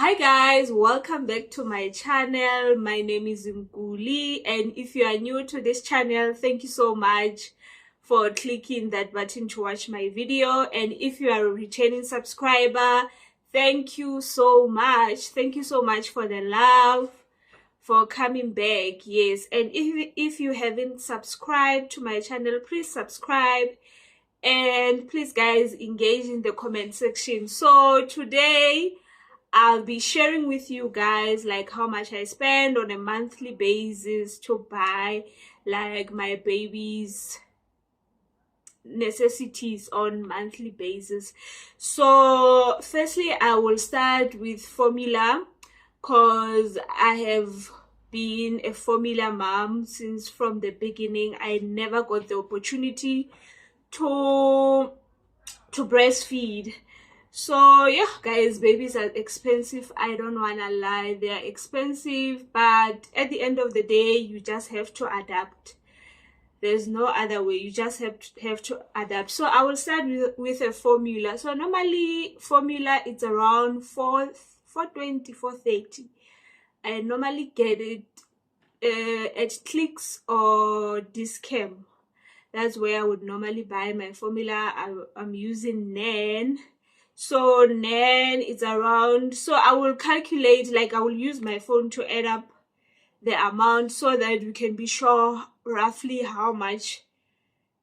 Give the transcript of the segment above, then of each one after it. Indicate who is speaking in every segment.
Speaker 1: Hi guys, welcome back to my channel. My name is Nkuli, and if you are new to this channel, thank you so much for clicking that button to watch my video. And if you are a returning subscriber, thank you so much. Thank you so much for the love, for coming back. Yes, and if you haven't subscribed to my channel, please subscribe. And please guys, engage in the comment section. So today I'll be sharing with you guys like how much I spend on a monthly basis to buy like my baby's necessities on monthly basis. So firstly, I will start with formula because I have been a formula mom since from the beginning. I never got the opportunity to breastfeed. So yeah guys, babies are expensive. I don't wanna lie, they are expensive, but at the end of the day you just have to adapt. There's no other way. You just have to adapt. So I will start with a formula. So normally formula it's around 420 430. I normally get it at Clicks or Discam. That's where I would normally buy my formula. I'm using Nan. So Nan is around, so I will calculate, like I will use my phone to add up the amount so that we can be sure roughly how much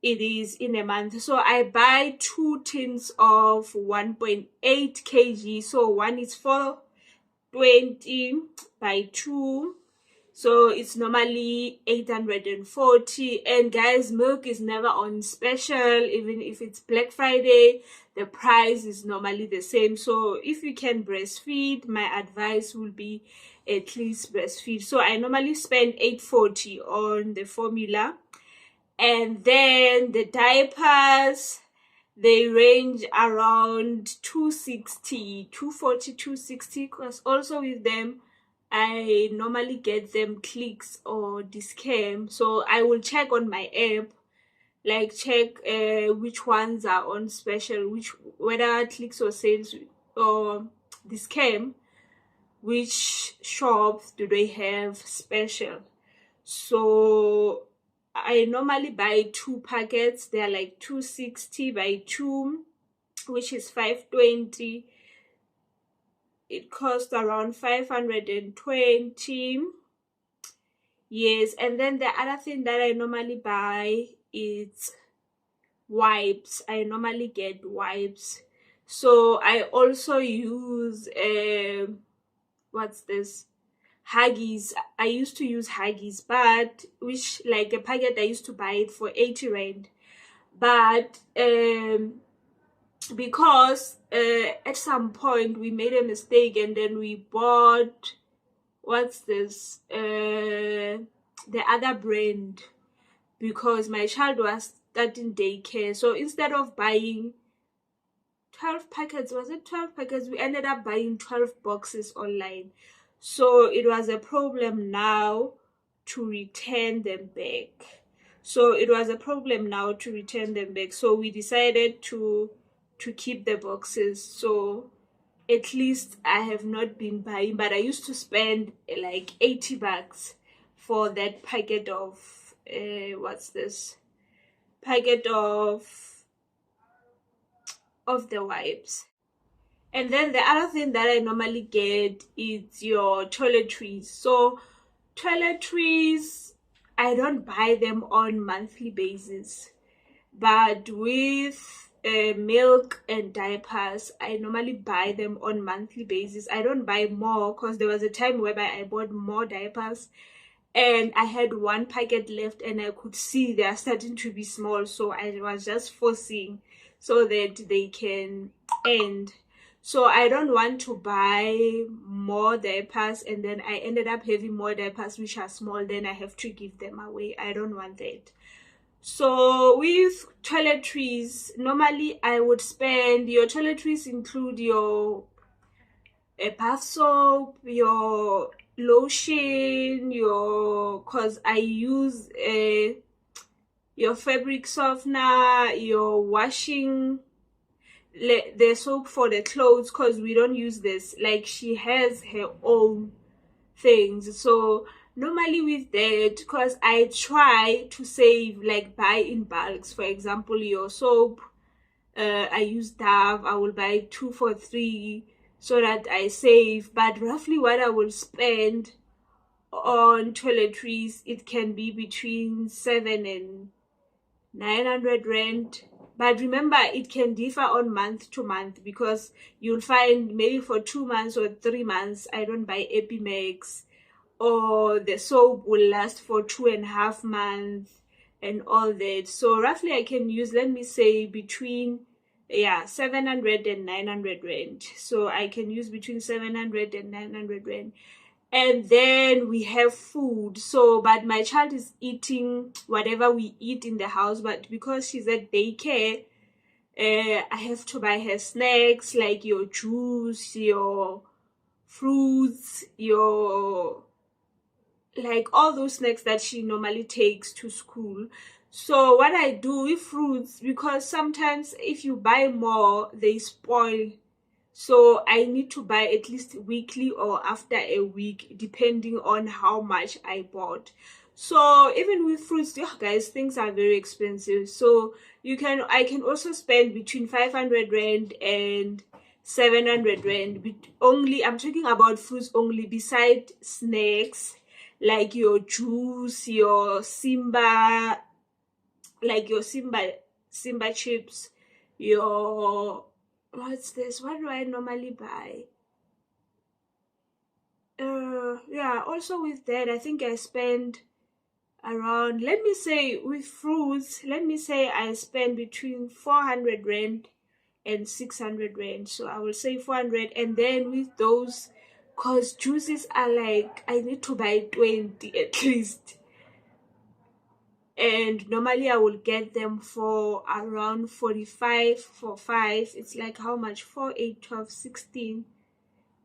Speaker 1: it is in a month. So I buy 2 tins of 1.8 kg. So one is 420 by 2. So it's normally 840. And guys, milk is never on special. Even if it's Black Friday, the price is normally the same. So if you can breastfeed, my advice will be at least breastfeed. So I normally spend 840 on the formula. And then the diapers, they range around 260, 240, 260, because also with them I normally get them Clicks or Discam. So I will check on my app, like check which ones are on special, whether Clicks or Sales or Discam, which shops do they have special. So I normally buy 2 packets. They're like 260 by 2, which is 520. It costs around 520. Yes, and then the other thing that I normally buy is wipes. I normally get wipes. So I also use what's this, Huggies. I used to use Huggies, but which like a packet I used to buy it for 80 rand, but because at some point we made a mistake and then we bought, what's this, the other brand, because my child was starting daycare. So instead of buying 12 packets, was it 12 packets, we ended up buying 12 boxes online. So it was a problem now to return them back. So we decided to keep the boxes. So at least I have not been buying, but I used to spend like 80 bucks for that packet of what's this, packet of the wipes. And then the other thing that I normally get is your toiletries. So toiletries, I don't buy them on monthly basis, but with milk and diapers, I normally buy them on monthly basis. I don't buy more because there was a time whereby I bought more diapers and I had 1 packet left and I could see they are starting to be small, so I was just forcing so that they can end. So I don't want to buy more diapers and then I ended up having more diapers which are small, then I have to give them away. I don't want that. So with toiletries, normally I would spend, your toiletries include your bath soap, your lotion, cause I use your fabric softener, your washing the soap for the clothes, because we don't use this. Like, she has her own things. So normally with that, because I try to save, like buy in bulks. For example, your soap, I use Dove, I will buy 2 for 3 so that I save. But roughly what I will spend on toiletries, it can be between 7 and 900 rand. But remember, it can differ on month to month, because you'll find maybe for 2 months or 3 months I don't buy Epimax, or the soap will last for 2.5 months and all that. So roughly I can use, let me say, between 700 and 900 rand. So I can use between 700 and 900 rand. And then we have food. So, but my child is eating whatever we eat in the house, but because she's at daycare, I have to buy her snacks, like your juice, your fruits, your, like all those snacks that she normally takes to school. So what I do with fruits, because sometimes if you buy more, they spoil. So I need to buy at least weekly or after a week, depending on how much I bought. So even with fruits, guys, things are very expensive. So I can also spend between 500 rand and 700 rand. Only, I'm talking about fruits only, beside snacks, like your juice, your Simba, like your Simba chips, your, what's this? What do I normally buy? Yeah, also with that, I think I spend around, let me say, with fruits, let me say I spend between 400 rand and 600 rand. So I will say 400. And then with those, cause juices are like, I need to buy 20 at least. And normally I will get them for around 45 for 5. It's like how much? 4, 8, 12, 16.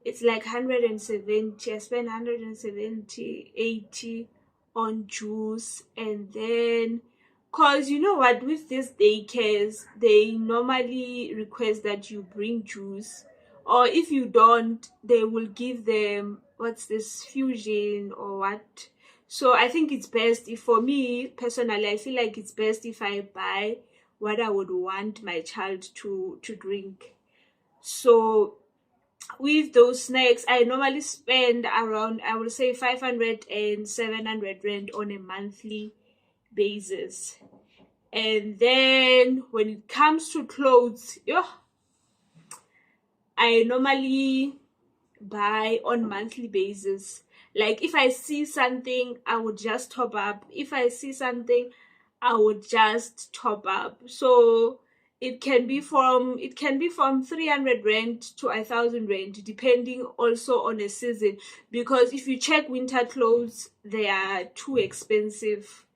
Speaker 1: It's like 170. I spend 170, 80 on juice. And then, cause you know what, with these daycares, they normally request that you bring juice, or if you don't, they will give them, what's this, fusion or what. So I think it's best, if, for me personally, I feel like it's best if I buy what I would want my child to drink. So with those snacks, I normally spend around, I will say, 500 and 700 rand on a monthly basis. And then when it comes to clothes, I normally buy on monthly basis. Like if I see something, I would just top up. If I see something, I would just top up. So it can be from 300 rand to 1,000 rand, depending also on a season. Because if you check winter clothes, they are too expensive.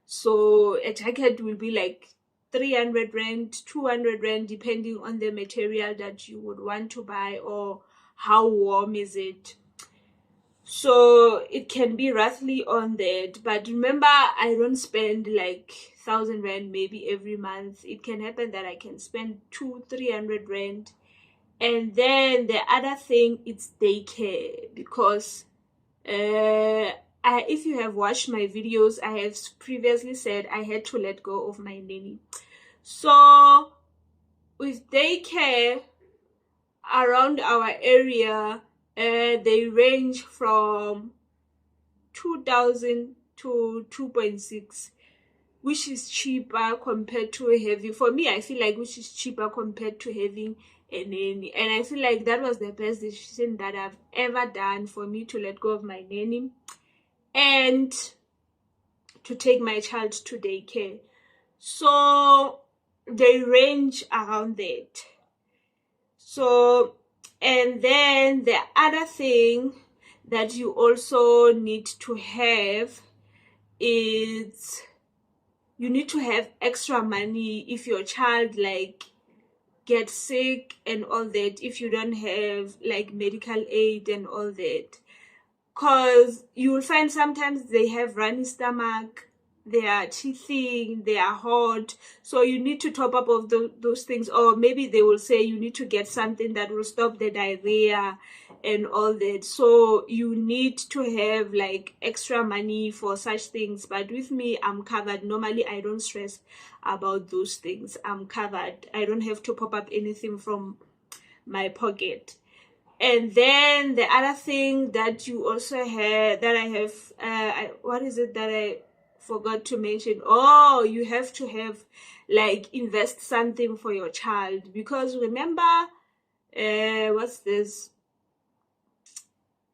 Speaker 1: So a jacket will be like 300 rand, 200 rand, depending on the material that you would want to buy or how warm is it. So it can be roughly on that. But remember, I don't spend like 1,000 rand maybe every month. It can happen that I can spend 200-300 rand. And then the other thing, it's daycare, because if you have watched my videos, I have previously said I had to let go of my nanny. So with daycare around our area, they range from 2,000 to 2.6, which is cheaper compared to having, for me, I feel like, which is cheaper compared to having a nanny. And I feel like that was the best decision that I've ever done, for me to let go of my nanny and to take my child to daycare. So they range around that. So, and then the other thing that you also need to have is, you need to have extra money if your child like gets sick and all that, if you don't have like medical aid and all that. Because you will find sometimes they have runny stomach, they are teething, they are hot, so you need to top up of those things. Or maybe they will say you need to get something that will stop the diarrhea and all that, so you need to have like extra money for such things. But with me, I'm covered. Normally I don't stress about those things. I'm covered. I don't have to pop up anything from my pocket. And then the other thing that you also have, that I have, what is it that I forgot to mention? Oh, you have to have like invest something for your child, because remember, what's this?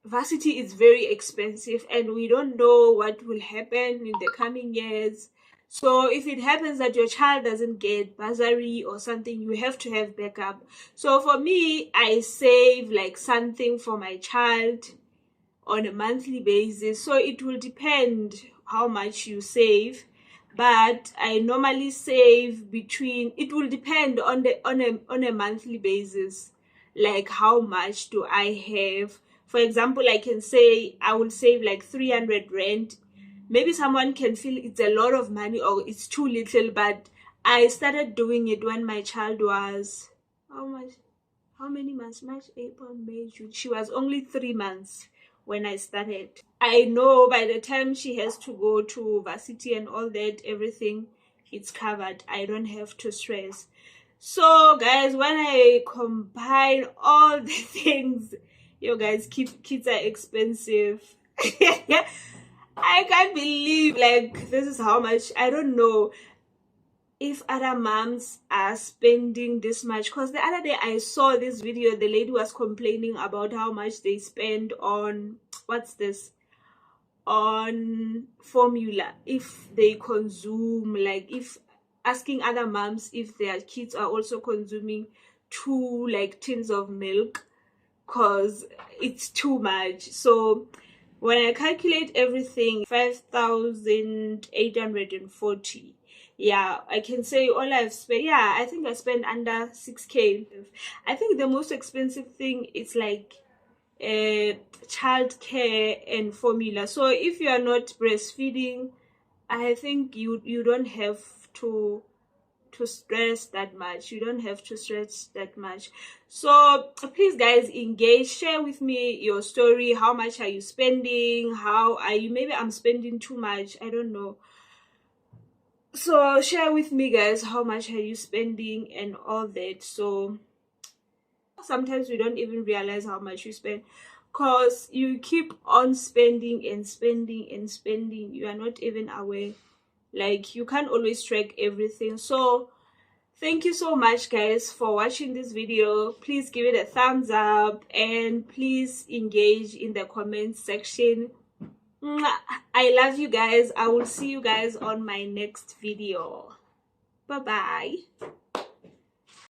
Speaker 1: Varsity is very expensive, and we don't know what will happen in the coming years. So if it happens that your child doesn't get bursary or something, you have to have backup. So for me, I save like something for my child on a monthly basis. So it will depend how much you save, but I normally save between, it will depend on the on a monthly basis, like how much do I have. For example, I can say I will save like 300 rand. Maybe someone can feel it's a lot of money or it's too little, but I started doing it when my child was, how much? How many months? March, April, May, June. She was only 3 months when I started. I know by the time she has to go to varsity and all that, everything, it's covered. I don't have to stress. So guys, when I combine all the things, you guys, kids are expensive. I can't believe like this is how much. I don't know if other moms are spending this much, because the other day I saw this video, the lady was complaining about how much they spend on, what's this, on formula, if they consume, like if asking other moms if their kids are also consuming 2 like tins of milk, because it's too much. So when I calculate everything, 5,840. Yeah, I can say all I've spent, yeah, I think I spent under 6K. I think the most expensive thing is like child care and formula. So if you are not breastfeeding, I think you don't have to stress that much. You don't have to stress that much. So please guys, engage, share with me your story. How much are you spending? How are you? Maybe I'm spending too much, I don't know. So share with me guys, how much are you spending and all that. So sometimes we don't even realize how much you spend, because you keep on spending and spending and spending. You are not even aware, like you can't always track everything. So thank you so much guys for watching this video. Please give it a thumbs up and please engage in the comment section. I love you guys. I will see you guys on my next video. Bye bye.